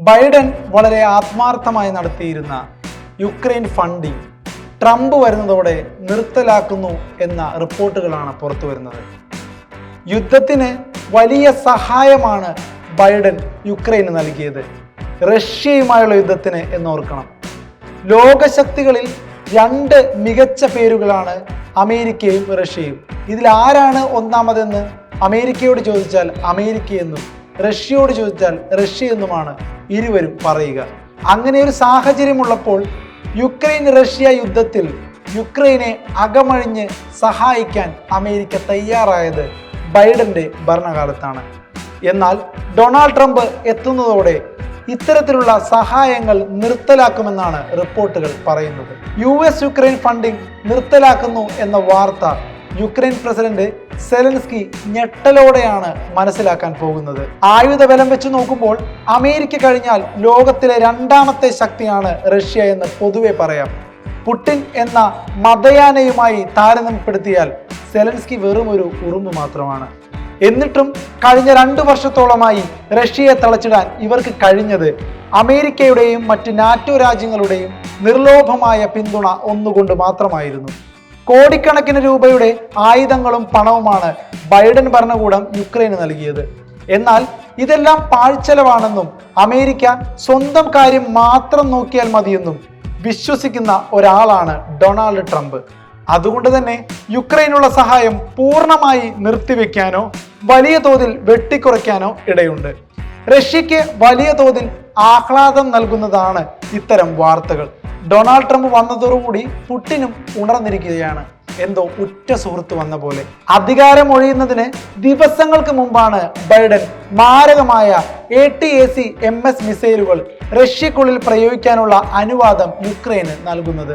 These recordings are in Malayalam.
ബൈഡൻ വളരെ ആത്മാർത്ഥമായി നടത്തിയിരുന്ന യുക്രൈൻ ഫണ്ടിങ് ട്രംപ് വരുന്നതോടെ നിർത്തലാക്കുന്നു എന്ന റിപ്പോർട്ടുകളാണ് പുറത്തു വരുന്നത്. യുദ്ധത്തിന് വലിയ സഹായമാണ് ബൈഡൻ യുക്രൈന് നൽകിയത്, റഷ്യയുമായുള്ള യുദ്ധത്തിന് എന്നോർക്കണം. ലോകശക്തികളിൽ രണ്ട് മികച്ച പേരുകളാണ് അമേരിക്കയും റഷ്യയും. ഇതിൽ ആരാണ് ഒന്നാമതെന്ന് അമേരിക്കയോട് ചോദിച്ചാൽ അമേരിക്കയെന്നും റഷ്യയോട് ചോദിച്ചാൽ റഷ്യ ഇരുവരും പറയുക. അങ്ങനെ ഒരു സാഹചര്യമുള്ളപ്പോൾ യുക്രൈൻ റഷ്യ യുദ്ധത്തിൽ യുക്രൈനെ അകമഴിഞ്ഞ് സഹായിക്കാൻ അമേരിക്ക തയ്യാറായത് ബൈഡന്റെ ഭരണകാലത്താണ്. എന്നാൽ ഡൊണാൾഡ് ട്രംപ് എത്തുന്നതോടെ ഇത്തരത്തിലുള്ള സഹായങ്ങൾ നിർത്തലാക്കുമെന്നാണ് റിപ്പോർട്ടുകൾ പറയുന്നത്. യുക്രൈൻ ഫണ്ടിങ് നിർത്തലാക്കുന്നു എന്ന വാർത്ത യുക്രൈൻ പ്രസിഡന്റ് സെലൻസ്കി ഞെട്ടലോടെയാണ് മനസ്സിലാക്കാൻ പോകുന്നത്. ആയുധ ബലം വെച്ച് നോക്കുമ്പോൾ അമേരിക്ക കഴിഞ്ഞാൽ ലോകത്തിലെ രണ്ടാമത്തെ ശക്തിയാണ് റഷ്യ എന്ന് പൊതുവെ പറയാം. പുടിൻ എന്ന മതയാനയുമായി താരതമ്യപ്പെടുത്തിയാൽ സെലൻസ്കി വെറും ഒരു ഉറുമ്പ് മാത്രമാണ്. എന്നിട്ടും കഴിഞ്ഞ 2 വർഷത്തോളമായി റഷ്യയെ തളച്ചിടാൻ ഇവർക്ക് കഴിഞ്ഞത് അമേരിക്കയുടെയും മറ്റ് നാറ്റോ രാജ്യങ്ങളുടെയും നിർലോഭമായ പിന്തുണ ഒന്നുകൊണ്ട് മാത്രമായിരുന്നു. കോടിക്കണക്കിന് രൂപയുടെ ആയുധങ്ങളും പണവുമാണ് ബൈഡൻ ഭരണകൂടം യുക്രൈന് നൽകിയത്. എന്നാൽ ഇതെല്ലാം പാഴ്ചെലവാണെന്നും അമേരിക്ക സ്വന്തം കാര്യം മാത്രം നോക്കിയാൽ മതിയെന്നും വിശ്വസിക്കുന്ന ഒരാളാണ് ഡൊണാൾഡ് ട്രംപ്. അതുകൊണ്ട് തന്നെ യുക്രൈനുള്ള സഹായം പൂർണ്ണമായി നിർത്തിവെക്കാനോ വലിയ തോതിൽ വെട്ടിക്കുറയ്ക്കാനോ ഇടയുണ്ട്. റഷ്യക്ക് വലിയ തോതിൽ ആഹ്ലാദം നൽകുന്നതാണ് ഇത്തരം വാർത്തകൾ. ഡൊണാൾഡ് ട്രംപ് വന്നതോടുകൂടി പുടിനും ഉണർന്നിരിക്കുകയാണ്, എന്തോ ഉറ്റ സുഹൃത്ത് വന്ന പോലെ. അധികാരം ഒഴിയുന്നതിന് ദിവസങ്ങൾക്ക് മുമ്പാണ് ബൈഡൻ മാരകമായ ATACMS മിസൈലുകൾ റഷ്യക്കുള്ളിൽ പ്രയോഗിക്കാനുള്ള അനുവാദം യുക്രൈന് നൽകുന്നത്.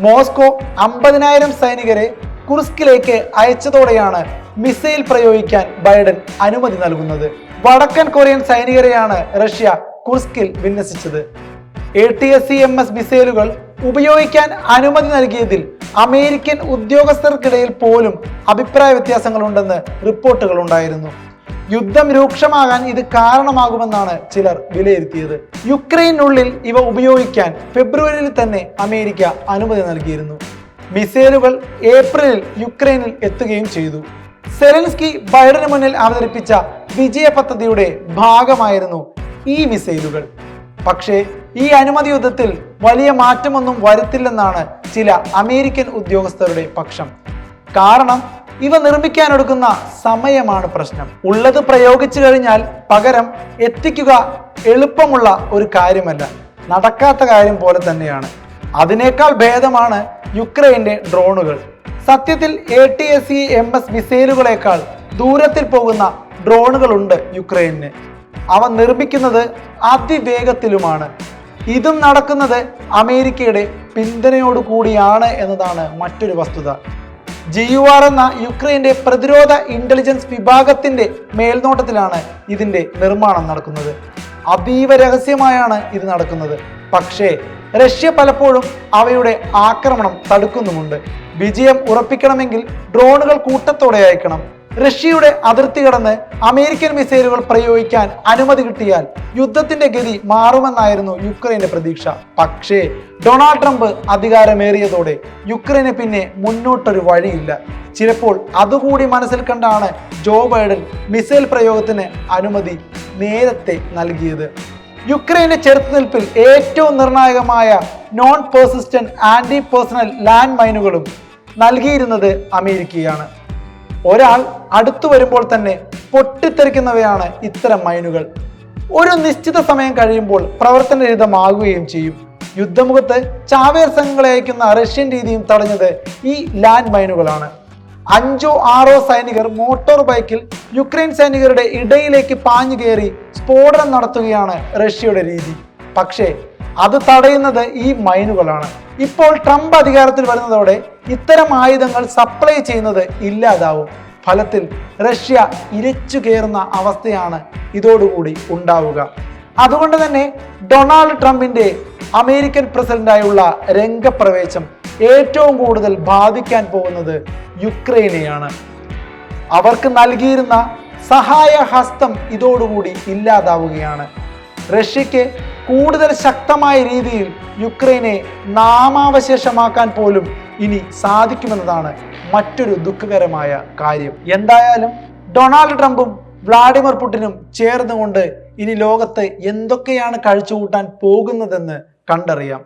മോസ്കോ 50,000 സൈനികരെ കുർസ്കിലേക്ക് അയച്ചതോടെയാണ് മിസൈൽ പ്രയോഗിക്കാൻ ബൈഡൻ അനുമതി നൽകുന്നത്. വടക്കൻ കൊറിയൻ സൈനികരെയാണ് റഷ്യ കുർസ്കിൽ വിന്യസിച്ചത്. ATACMS മിസൈലുകൾ ഉപയോഗിക്കാൻ അനുമതി നൽകിയതിൽ അമേരിക്കൻ ഉദ്യോഗസ്ഥർക്കിടയിൽ പോലും അഭിപ്രായ വ്യത്യാസങ്ങളുണ്ടെന്ന് റിപ്പോർട്ടുകൾ ഉണ്ടായിരുന്നു. യുദ്ധം രൂക്ഷമാകാൻ ഇത് കാരണമാകുമെന്നാണ് ചിലർ വിലയിരുത്തിയത്. യുക്രൈനുള്ളിൽ ഇവ ഉപയോഗിക്കാൻ ഫെബ്രുവരിയിൽ തന്നെ അമേരിക്ക അനുമതി നൽകിയിരുന്നു. മിസൈലുകൾ ഏപ്രിലിൽ യുക്രൈനിൽ എത്തുകയും ചെയ്തു. സെലൻസ്കി ബൈഡന് മുന്നിൽ അവതരിപ്പിച്ച വിജയ പദ്ധതിയുടെ ഭാഗമായിരുന്നു ഈ മിസൈലുകൾ. പക്ഷേ ഈ അനുമതി യുദ്ധത്തിൽ വലിയ മാറ്റമൊന്നും വരുത്തില്ലെന്നാണ് ചില അമേരിക്കൻ ഉദ്യോഗസ്ഥരുടെ പക്ഷം. കാരണം ഇവ നിർമ്മിക്കാനെടുക്കുന്ന സമയമാണ് പ്രശ്നം. ഉള്ളത് പ്രയോഗിച്ചു കഴിഞ്ഞാൽ പകരം എത്തിക്കുക എളുപ്പമുള്ള ഒരു കാര്യമല്ല, നടക്കാത്ത കാര്യം പോലെ തന്നെയാണ്. അതിനേക്കാൾ ഭേദമാണ് യുക്രൈന്റെ ഡ്രോണുകൾ. സത്യത്തിൽ ATACMS മിസൈലുകളേക്കാൾ ദൂരത്തിൽ പോകുന്ന ഡ്രോണുകളുണ്ട് യുക്രൈന്. അവ നിർമ്മിക്കുന്നത് അതിവേഗത്തിലുമാണ്. ഇതും നടക്കുന്നത് അമേരിക്കയുടെ പിന്തുണയോടു കൂടിയാണ് എന്നതാണ് മറ്റൊരു വസ്തുത. GUR എന്ന യുക്രൈന്റെ പ്രതിരോധ ഇന്റലിജൻസ് വിഭാഗത്തിന്റെ മേൽനോട്ടത്തിലാണ് ഇതിന്റെ നിർമ്മാണം നടക്കുന്നത്. അതീവ രഹസ്യമായാണ് ഇത് നടക്കുന്നത്. പക്ഷേ റഷ്യ പലപ്പോഴും അവയുടെ ആക്രമണം തടുക്കുന്നുമുണ്ട്. വിജയം ഉറപ്പിക്കണമെങ്കിൽ ഡ്രോണുകൾ കൂട്ടത്തോടെ അയക്കണം. റഷ്യയുടെ അതിർത്തി കടന്ന് അമേരിക്കൻ മിസൈലുകൾ പ്രയോഗിക്കാൻ അനുമതി കിട്ടിയാൽ യുദ്ധത്തിന്റെ ഗതി മാറുമെന്നായിരുന്നു യുക്രൈന്റെ പ്രതീക്ഷ. പക്ഷേ ഡൊണാൾഡ് ട്രംപ് അധികാരമേറിയതോടെ യുക്രൈന് പിന്നെ മുന്നോട്ടൊരു വഴിയില്ല. ചിലപ്പോൾ അതുകൂടി മനസ്സിൽ കണ്ടാണ് ജോ ബൈഡൻ മിസൈൽ പ്രയോഗത്തിന് അനുമതി നേരത്തെ നൽകിയത്. യുക്രൈന്റെ ചെറുത്തുനിൽപ്പിൽ ഏറ്റവും നിർണായകമായ non persistent anti personnel land മൈനുകളും നൽകിയിരുന്നത് അമേരിക്കയാണ്. ഒരാൾ അടുത്തു വരുമ്പോൾ തന്നെ പൊട്ടിത്തെറിക്കുന്നവയാണ് ഇത്തരം മൈനുകൾ. ഒരു നിശ്ചിത സമയം കഴിയുമ്പോൾ പ്രവർത്തനരഹിതമാകുകയും ചെയ്യും. യുദ്ധമുഖത്ത് ചാവേർ സംഘങ്ങളെ അയക്കുന്ന റഷ്യൻ രീതിയും തടഞ്ഞത് ഈ ലാൻഡ് മൈനുകളാണ്. 5 or 6 സൈനികർ മോട്ടോർ ബൈക്കിൽ യുക്രൈൻ സൈനികരുടെ ഇടയിലേക്ക് പാഞ്ഞു കയറി സ്ഫോടനം നടത്തുകയാണ് റഷ്യയുടെ രീതി. പക്ഷേ അത് തടയുന്നത് ഈ മൈനുകളാണ്. ഇപ്പോൾ ട്രംപ് അധികാരത്തിൽ വരുന്നതോടെ ഇത്തരം ആയുധങ്ങൾ സപ്ലൈ ചെയ്യുന്നത് ഇല്ലാതാവും. ഫലത്തിൽ റഷ്യ ഇരച്ചു കയറുന്ന അവസ്ഥയാണ് ഇതോടുകൂടി ഉണ്ടാവുക. അതുകൊണ്ട് തന്നെ ഡൊണാൾഡ് ട്രംപിന്റെ അമേരിക്കൻ പ്രസിഡന്റായുള്ള രംഗപ്രവേശം ഏറ്റവും കൂടുതൽ ബാധിക്കാൻ പോകുന്നത് യുക്രൈനെയാണ്. അവർക്ക് നൽകിയിരുന്ന സഹായ ഹസ്തം ഇതോടുകൂടി ഇല്ലാതാവുകയാണ്. റഷ്യക്ക് കൂടുതൽ ശക്തമായ രീതിയിൽ യുക്രൈനെ നാമാവശേഷമാക്കാൻ പോലും ഇനി സാധിക്കുമെന്നതാണ് മറ്റൊരു ദുഃഖകരമായ കാര്യം. എന്തായാലും ഡൊണാൾഡ് ട്രംപും വ്ളാഡിമിർ പുടിനും ചേർന്നുകൊണ്ട് ഇനി ലോകത്ത് എന്തൊക്കെയാണ് കഴിച്ചുകൂട്ടാൻ പോകുന്നതെന്ന് കണ്ടറിയാം.